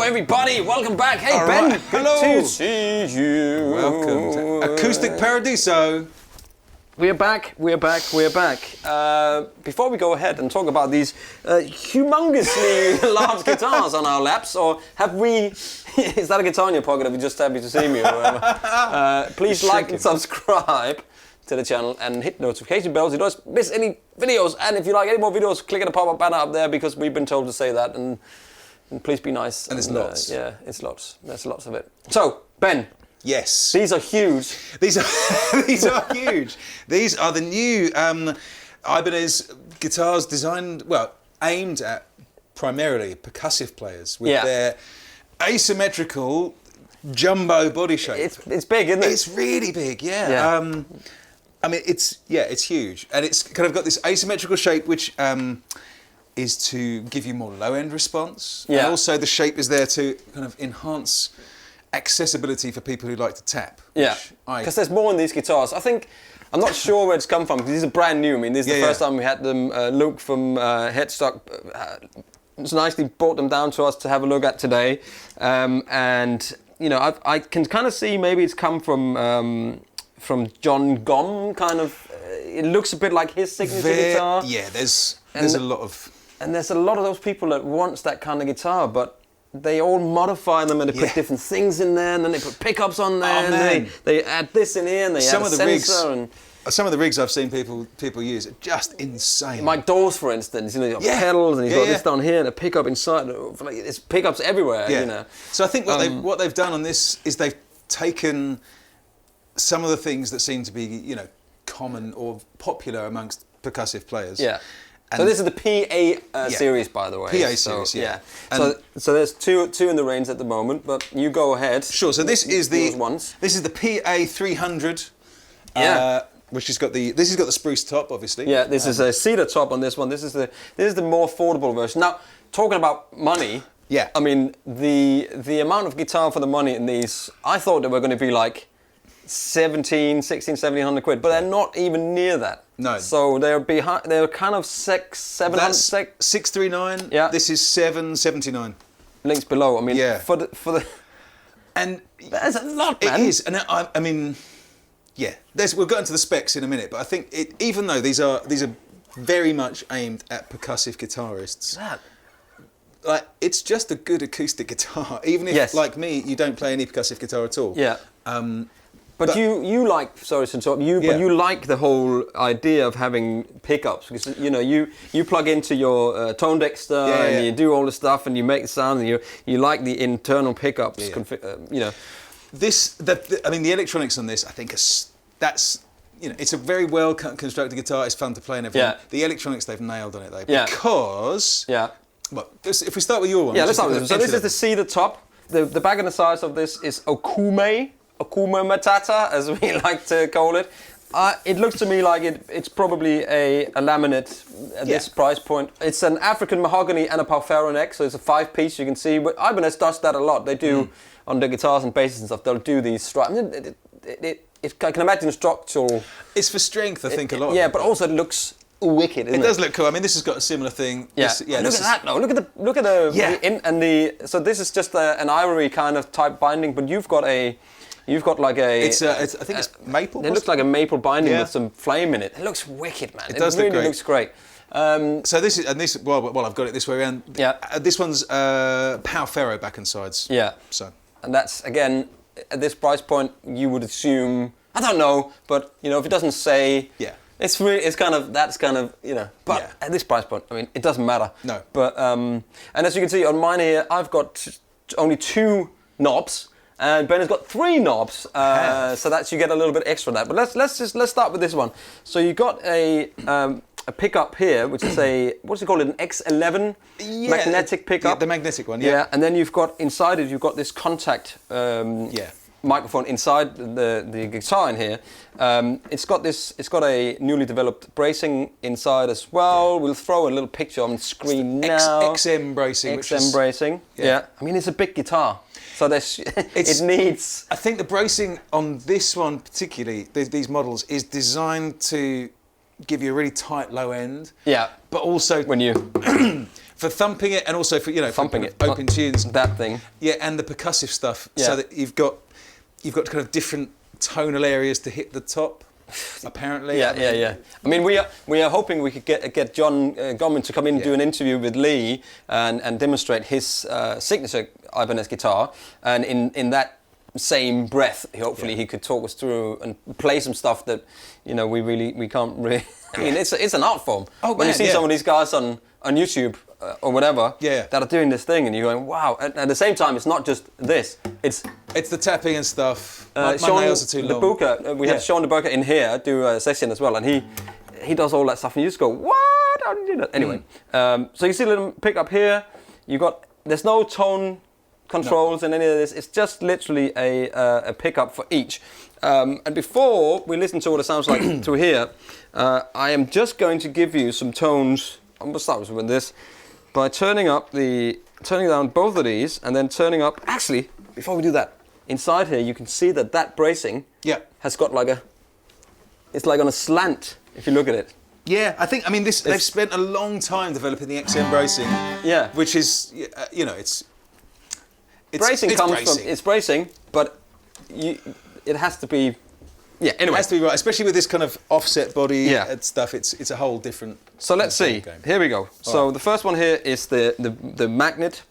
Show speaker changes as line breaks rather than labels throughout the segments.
Everybody, welcome back. Hey, all Ben, right.
Hello.
Good to see you.
Welcome to Acoustic Paradiso.
We're back. Before we go ahead and talk about these humongously large guitars on our laps, or have we... Is that a guitar in your pocket? Have you just happy to see me? Or whatever? Please like and subscribe to the channel and hit notification bells so you don't miss any videos. And if you like any more videos, click on the pop-up banner up there because we've been told to say that. And please be nice.
And there's lots.
Yeah, it's lots. There's lots of it. So, Ben.
Yes.
These are huge.
These are huge. These are the new Ibanez guitars designed, aimed at primarily percussive players with their asymmetrical jumbo body shape.
It's big, isn't it?
It's really big, yeah. I mean, it's huge. And it's kind of got this asymmetrical shape which... is to give you more low-end response.
Yeah.
And also the shape is there to kind of enhance accessibility for people who like to tap.
Yeah, because there's more in these guitars. I'm not sure where it's come from, because these are brand new. I mean, this is the first time we had them. Luke from Headstock nicely brought them down to us to have a look at today. And, you know, I can kind of see maybe it's come from John Gomm, kind of. It looks a bit like his signature guitar.
Yeah, there's a lot of...
And there's a lot of those people that wants that kind of guitar, but they all modify them and they put different things in there, and then they put pickups on there, and they add this in here, and they add a sensor.
Some of the rigs I've seen people use are just insane.
Mike Dawes, for instance, you know, you've got pedals, and you've got this down here, and a pickup inside. It's pickups everywhere, you know.
So I think what they've done on this is they've taken some of the things that seem to be, you know, common or popular amongst percussive players.
Yeah. And so this is the PA series, by the way.
PA series, yeah.
So there's two in the range at the moment, but you go ahead.
Sure. So this is the PA 300.
Yeah.
Which has got the spruce top, obviously.
Yeah. This is a cedar top on this one. This is the more affordable version. Now, talking about money.
Yeah.
I mean, the amount of guitar for the money in these, I thought they were going to be like 1,700 quid, but they're not even near that.
No.
So they're behind. They're kind of 700.
That's 639.
Yeah.
This is 779.
Links below. I mean, for the.
And
that's a lot, man.
It is, and I mean, yeah. We'll go into the specs in a minute, but I think even though these are very much aimed at percussive guitarists. Like, it's just a good acoustic guitar, even if, like me, you don't play any percussive guitar at all.
Yeah. But you like, sorry to interrupt you, but you like the whole idea of having pickups, because you know you plug into your tone dexter and you do all the stuff and you make the sound, and you like the internal pickups. You know,
I mean, the electronics on this, I think, that's. You know, it's a very well constructed guitar. It's fun to play and everything.
Yeah.
The electronics, they've nailed on it though, because well, if we start with your one.
Yeah, let's start with this. So this is the cedar top. The back and the sides of this is Okuma Matata, as we like to call it. It looks to me like it's probably a laminate at this price point. It's an African mahogany and a Palfaro neck, so it's a 5-piece. You can see, but Ibanez does that a lot. They do on the guitars and basses and stuff. They'll do these stripes. I can imagine structural.
It's for strength, I think, a lot.
Yeah, but also it looks wicked. Isn't it
does look cool. I mean, this has got a similar thing.
Yeah. Look at that though. Look at the. So this is just an ivory kind of type binding, but you've got like a.
I think it's maple.
It looks like a maple binding with some flame in it. It looks wicked, man. It
does
really
look great.
Looks great.
So this is well, I've got it this way around.
Yeah.
This one's Palfaro back and sides.
Yeah.
So.
And that's again at this price point, you would assume. I don't know, but you know, if it doesn't say.
Yeah.
It's kind of, you know, but at this price point, I mean, it doesn't matter.
No.
But, and as you can see on mine here, I've got only 2 knobs, and Ben has got 3 knobs, so that's, you get a little bit extra of that. But let's start with this one. So you got a pickup here, which is what's it called, an X11 magnetic pickup?
Yeah, the magnetic one,
Yeah, and then you've got, inside it, you've got this contact microphone inside the guitar in here. It's got a newly developed bracing inside as well. We'll throw a little picture on the screen now.
XM bracing.
XM bracing. Yeah. I mean, it's a big guitar, so it needs.
I think the bracing on this one particularly, these models, is designed to give you a really tight low end.
Yeah.
But also
when you
for thumping it, and also for
thumping it,
open tunes.
That thing.
Yeah, and the percussive stuff,
Yeah.
so that you've got kind of different tonal areas to hit the top. Apparently.
Yeah. I mean, we are hoping we could get John Gorman to come in and do an interview with Lee and demonstrate his signature Ibanez guitar, and in that same breath, hopefully he could talk us through and play some stuff that we can't really. I mean, it's an art form.
Oh,
when you see some of these guys on YouTube or whatever that are doing this thing, and you're going, wow. At the same time, it's not just this.
It's the tapping and stuff. My
Sean,
nails are too long.
The Booker, we had Sean the Booker in here do a session as well, and he does all that stuff, and you just go, what? How did you do that? Anyway, so you see a little pickup here. There's no tone controls in any of this. It's just literally a pickup for each. And before we listen to what it sounds like to here, I am just going to give you some tones. I'm going to start with this by turning down both of these, and then turning up. Actually, before we do that, inside here you can see that bracing has got it's like on a slant if you look at it.
Yeah, I mean they've spent a long time developing the XM bracing. Yeah, which is it's
bracing comes from bracing, but it has to be. Yeah, anyway.
It has to be right, especially with this kind of offset body and stuff. It's a whole different.
So let's see. Game. Here we go. So the first one here is the magnet.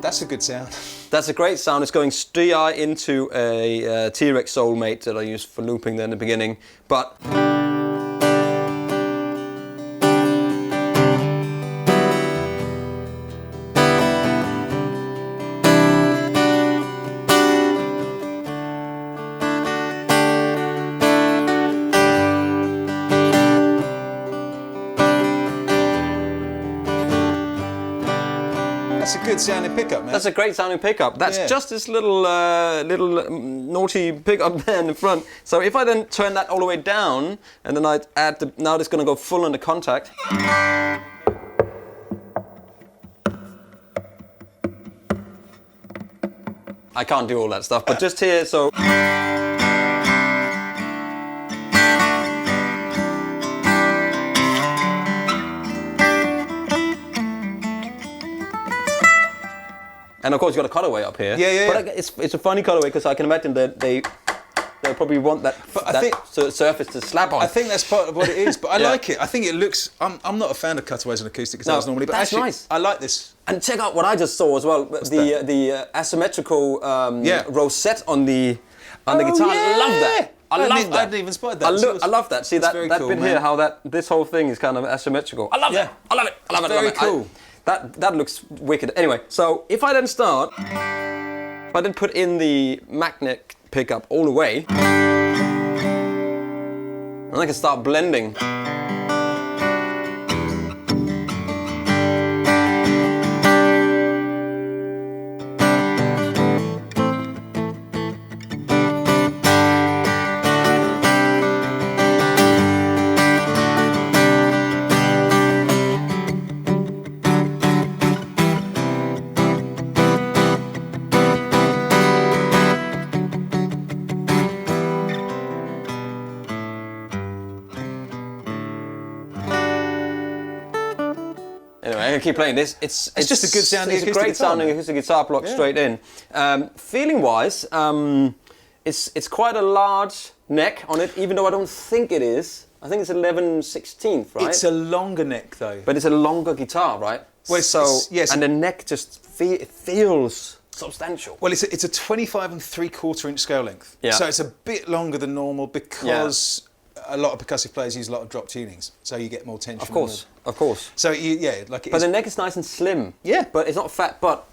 That's a good sound.
That's a great sound. It's going DI into a T-Rex Soulmate that I used for looping there in the beginning, but.
That's a good sounding pickup, man.
That's a great sounding pickup. That's just this little naughty pickup there in the front. So if I then turn that all the way down, and then I add now it's going to go full under contact. I can't do all that stuff, but just here, so. And of course, you've got a cutaway up here. But it's a funny cutaway because I can imagine that they'll probably want that surface to slap on.
I think that's part of what it is, but I like it. I think it looks. I'm not a fan of cutaways on acoustic guitars normally, but
that's
actually,
nice.
I like this.
And check out what I just saw as well. The asymmetrical rosette on the guitar.
Yeah.
I love that. I love that.
I hadn't even spotted that.
I love that. See that
cool,
bit here, how this whole thing is kind of asymmetrical. I love that. I love it. I love it.
Very cool.
That looks wicked. Anyway, so if I then put in the magnet pickup all the way, and I can start blending. Anyway, I'm gonna keep playing this. It's
just a good sounding
It's a great sounding acoustic guitar block straight in. Feeling wise, it's quite a large neck on it, even though I don't think it is. I think it's 11/16, right?
It's a longer neck though.
But it's a longer guitar, right?
Well, yes.
And the neck just feels substantial.
Well, it's a 25 3/4 inch scale length.
Yeah.
So it's a bit longer than normal because a lot of percussive players use a lot of drop tunings, so you get more tension.
Of course.
So
But the neck is nice and slim.
Yeah.
But it's not fat. But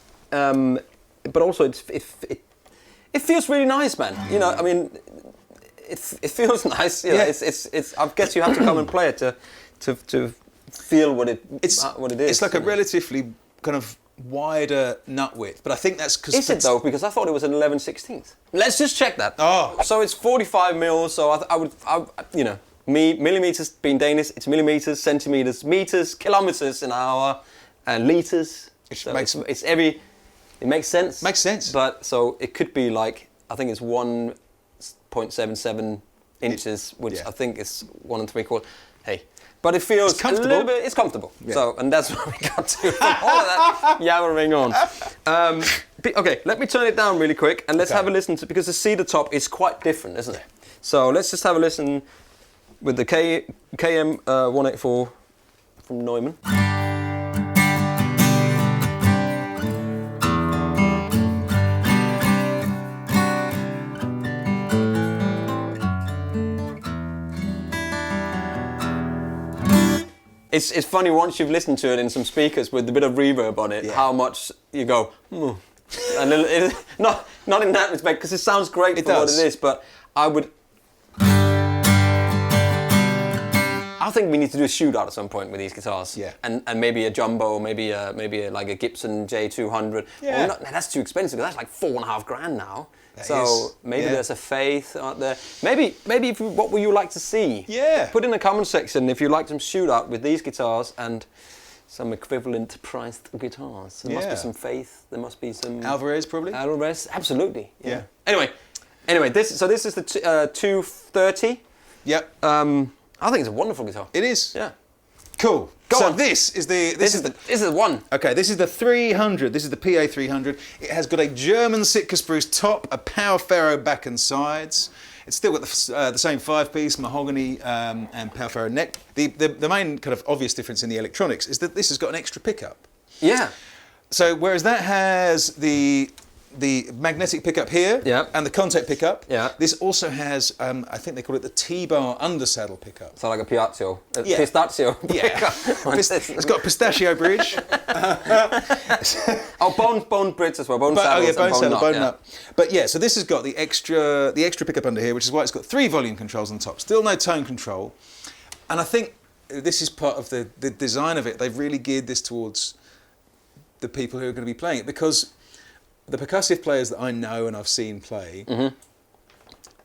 also it feels really nice, man. You know, I mean, it feels nice. You know, it's. I guess you have to come and play it to feel what it
It's
what it is.
It's like a relatively kind of wider nut width, but I think that's because...
Is it though? Because I thought it was an 11/16. Let's just check that.
Oh.
So it's 45 mils. So I would, you know, millimeters being Danish, it's millimeters, centimeters, meters, kilometers an hour, and liters. So it makes sense.
Makes sense.
But so it could be like, I think it's 1.77 inches, which I think is 1 3/4. Hey. But it feels
it's comfortable.
a little bit, it's comfortable. Yeah. So, and that's what we got to from all of that yammering on. Okay, let me turn it down really quick and let's have a listen to, because the cedar top is quite different, isn't it? So let's just have a listen with the KM 184 from Neumann. It's funny once you've listened to it in some speakers with a bit of reverb on it, how much you go, a little. Not in that respect, because it sounds great for what it is. But I think we need to do a shootout at some point with these guitars.
Yeah.
And maybe a jumbo, maybe like a Gibson J200.
Yeah.
Well, that's too expensive. That's like $4,500 now.
That
maybe there's a faith out there. Maybe what would you like to see?
Yeah.
Put in the comment section if you'd like some shootout with these guitars and some equivalent priced guitars. There must be some faith. There must be some
Alvarez probably.
Alvarez, absolutely.
Yeah.
Anyway, this is the 230.
Yep.
I think it's a wonderful guitar.
It is.
Yeah.
Cool.
Go
so
on.
This is
the one.
Okay, this is the 300. This is the PA 300. It has got a German Sitka spruce top, a power ferro back and sides. It's still got the same 5-piece mahogany and power ferro neck. The main kind of obvious difference in the electronics is that this has got an extra pickup.
Yeah.
So whereas that has the magnetic pickup here and the contact pickup, this also has, I think they call it the T-bar undersaddle pickup.
So like a Piaggio, pistachio pickup.
It's got a pistachio bridge.
Bone bridge as well, bone saddle,
bone nut. But yeah, so this has got the extra pickup under here, which is why it's got 3 volume controls on top. Still no tone control. And I think this is part of the design of it. They've really geared this towards the people who are going to be playing it, because the percussive players that I know and I've seen play,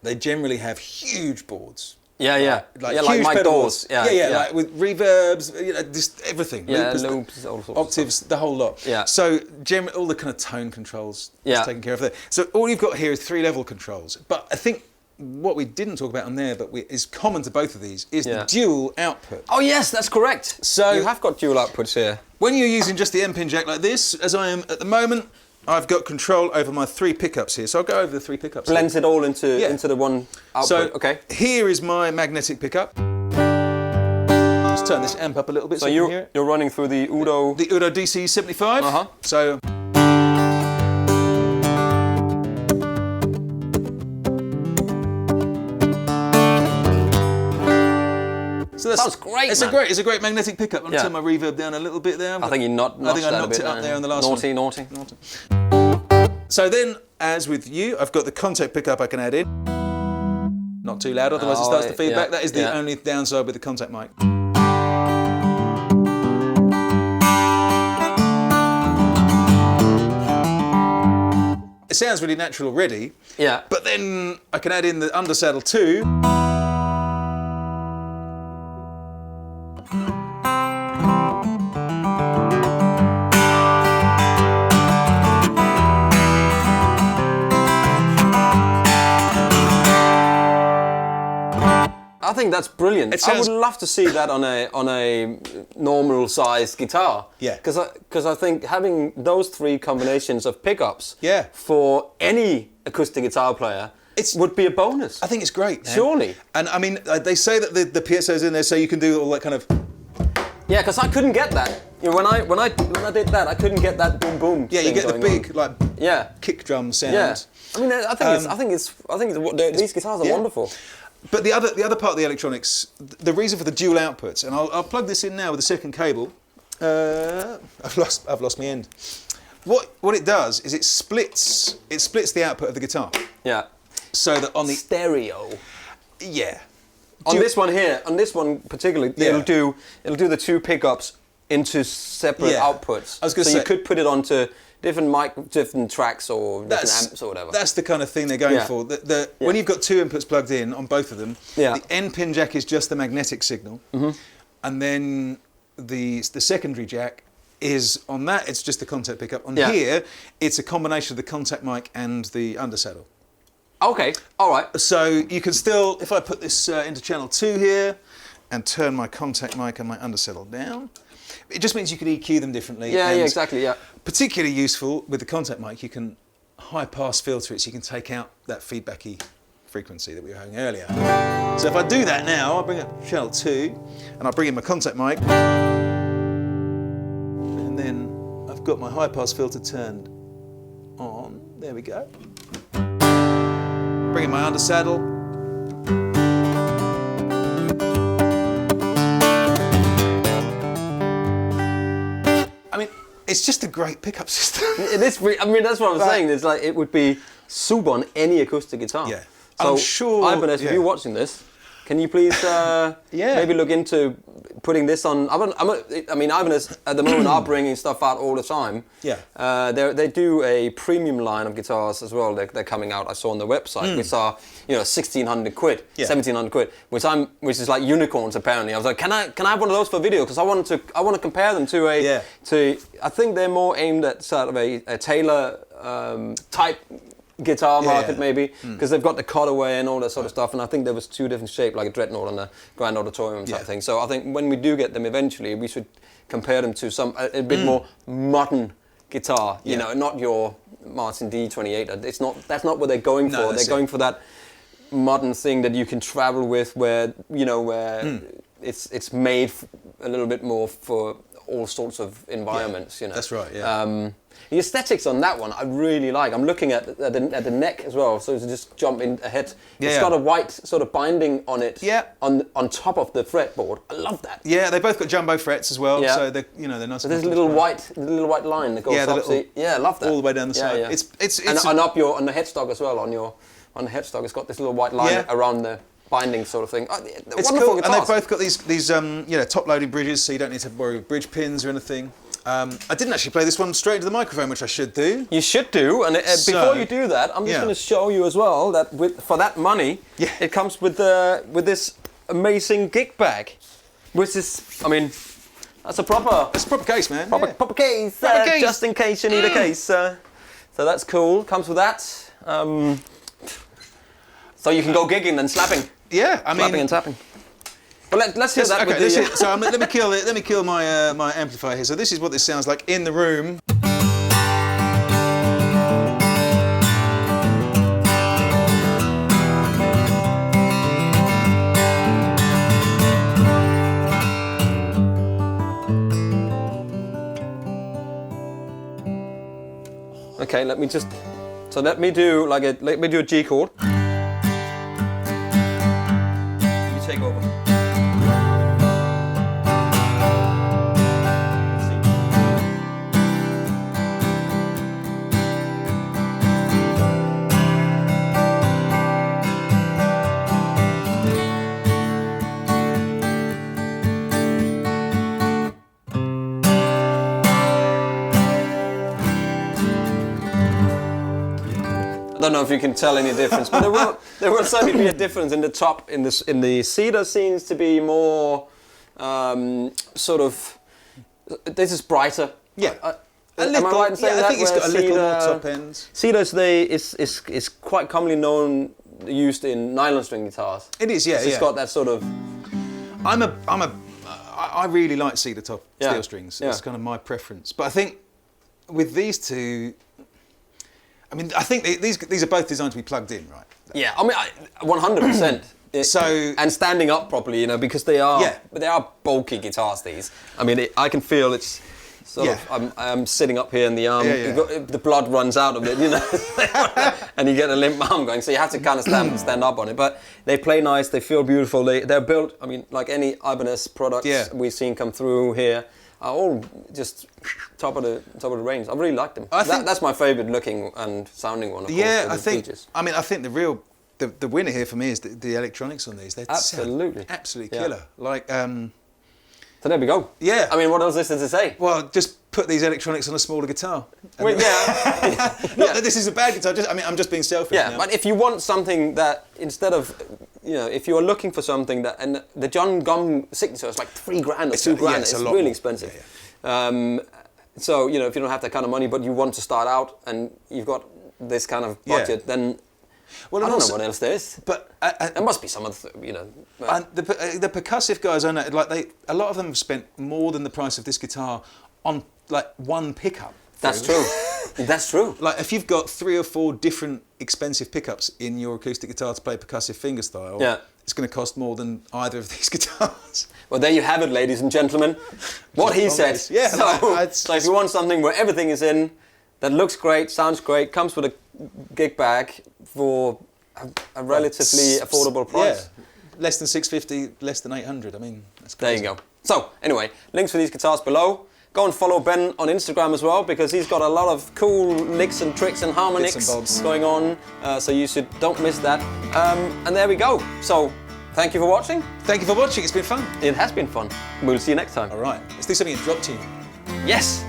they generally have huge boards.
Like
huge
Mike
pedals.
Dawes.
Like with reverbs, just everything.
Loops, all sorts
octaves, the whole lot.
Yeah.
So generally, all the kind of tone controls is taken care of there. So all you've got here is 3 level controls. But I think what we didn't talk about on there, but is common to both of these, is the dual output.
Oh yes, that's correct.
So
you have got dual outputs here.
When you're using just the M-pin jack like this, as I am at the moment, I've got control over my 3 pickups here. So I'll go over the 3 pickups.
Blends it all into the one output.
So here is my magnetic pickup. Let's turn this amp up a little bit so you can hear it.
You're running through the Udo...
The Udo DC75. So... So that
sounds great.
It's a great magnetic pickup. I'm turn my reverb down a little bit there.
I think I knocked
it up there on the last one.
Naughty.
So then, as with you, I've got the contact pickup I can add in. Not too loud, otherwise it starts to feedback. That is the only downside with the contact mic. It sounds really natural already.
Yeah.
But then I can add in the undersaddle too.
I think that's brilliant. I would love to see that on a normal sized guitar.
Yeah.
Because I think having those 3 combinations of pickups for any acoustic guitar player would be a bonus.
I think it's great.
Surely.
And I mean, they say that the PSO's in there so you can do all that kind of...
Yeah, because I couldn't get that. You know, when I did that, I couldn't get that boom boom.
Yeah, you get the big kick drum sound.
Yeah. I mean, I think these guitars are wonderful.
But the other part of the electronics, the reason for the dual outputs, and I'll plug this in now with the second cable. I've lost my end. What it does is it splits the output of the guitar.
Yeah.
So that on the
stereo.
Yeah.
On this one here, on this one particularly, it'll do the 2 pickups into separate outputs.
I was going to
so
say,
you could put it onto different tracks or different amps or whatever.
That's the kind of thing they're going for. When you've got 2 inputs plugged in on both of them, the end pin jack is just the magnetic signal, and then the secondary jack is on that. It's just the contact pickup. On here, it's a combination of the contact mic and the undersaddle.
Okay, all right.
So you can still, if I put this into channel 2 here and turn my contact mic and my undersaddle down, it just means you can EQ them differently.
Yeah, exactly, yeah.
Particularly useful with the contact mic, you can high pass filter it so you can take out that feedbacky frequency that we were having earlier. So if I do that now, I'll bring up channel 2 and I'll bring in my contact mic, and then I've got my high pass filter turned on. There we go. Bring in my undersaddle. I mean, it's just a great pickup system.
That's what I'm saying. It's like it would be super on any acoustic guitar.
Yeah.
So,
I'm sure.
Ibanez, if you're watching this, can you please maybe look into putting this on? Ibanez at the moment are bringing stuff out all the time.
Yeah.
They do a premium line of guitars as well. They're coming out. I saw on the website, which are 1,600 quid, 1,700 quid, which is like unicorns apparently. I was like, can I have one of those for video? Because I want to compare them to I think they're more aimed at sort of a Taylor type guitar market maybe, because they've got the cutaway and all that sort of stuff, and I think there was 2 different shapes, like a Dreadnought and a Grand Auditorium type thing. So I think when we do get them eventually, we should compare them to a bit more modern guitar, you know, not your Martin D28. That's not what they're going for. They're going for that modern thing that you can travel with, where it's made a little bit more for all sorts of environments. You know,
that's right. Yeah.
The aesthetics on that one I really like. I'm looking at the neck as well, so to just jump in ahead. It's got a white sort of binding on it. Yeah. On top of the fretboard. I love that.
Yeah, they both got jumbo frets as well. Yeah. So they're nice.
So there's a little white line that goes up. I love that.
All the way down the side.
Yeah.
It's
and up on the headstock as well. On the headstock, it's got this little white line around the binding sort of thing.
It's cool, guitars. And they've both got these top-loading bridges, so you don't need to worry with bridge pins or anything. I didn't actually play this one straight into the microphone, which I should do.
You should do, and before you do that, I'm just going to show you as well that for that money, it comes with this amazing gig bag, which is, that's a proper
case, man.
Proper case, just in case you need a case. So that's cool. Comes with that. So you can go gigging and slapping.
Yeah,
slapping and tapping. But let's hear that.
Okay, so let me kill my my amplifier here. So this is what this sounds like in the room.
Okay, let me do a G chord. You take over. I don't know if you can tell any difference, but there will certainly be a difference in the top. In the Cedar seems to be more sort of. This is brighter.
Yeah.
Am I right in saying that?
I think it's got a little more top ends.
Cedar is quite commonly used in nylon string guitars.
It is, yeah.
It's got that sort of.
I really like cedar top steel strings. It's kind of my preference. But I think with these two. I think these are both designed to be plugged in, right?
Yeah, 100%. And standing up properly, because they are bulky guitars. These, I can feel it's sort of. I'm sitting up here in the arm. The blood runs out of it, and you get a limp arm going. So you have to kind of stand up on it. But they play nice. They feel beautiful. They're built. Like any Ibanez products we've seen come through here. Are all just top of the range. I really like them. That's my favourite looking and sounding one. Of course,
I think.
features.
I think the real the winner here for me is the electronics on these. They
Absolutely.
sound absolutely killer. Like,
so there we go.
Yeah.
I mean, what else is there to say?
Well, just put these electronics on a smaller guitar.
Well, yeah.
Not that this is a bad guitar. I'm just being selfish.
Yeah,
now.
but if you want something that instead of, if you are looking for something that, and the John Gum signature is like $3,000 or $2,000,
yeah,
it's
a lot
really
more.
expensive.
Yeah.
So if you don't have that kind of money, but you want to start out and you've got this kind of budget, then
well,
I don't know what else there is.
But
there must be some other,
And the percussive guys, I know, like a lot of them have spent more than the price of this guitar on like one pickup.
That's true. That's true.
Like if you've got 3 or 4 different expensive pickups in your acoustic guitar to play percussive fingerstyle, it's going to cost more than either of these guitars.
Well, there you have it, ladies and gentlemen. What he said.
Yeah.
So if you want something where everything is in, that looks great, sounds great, comes with a gig bag for a relatively affordable price.
Yeah. Less than 650, less than 800. I mean, that's
There
crazy.
you go. So anyway, links for these guitars below. Go and follow Ben on Instagram as well, because he's got a lot of cool licks and tricks and harmonics
Bits and bobs.
going on. So you don't miss that. And there we go. So thank you for watching.
Thank you for watching. It's been fun.
It has been fun. We'll see you next time.
All right. Let's do something in drop tune.
Yes.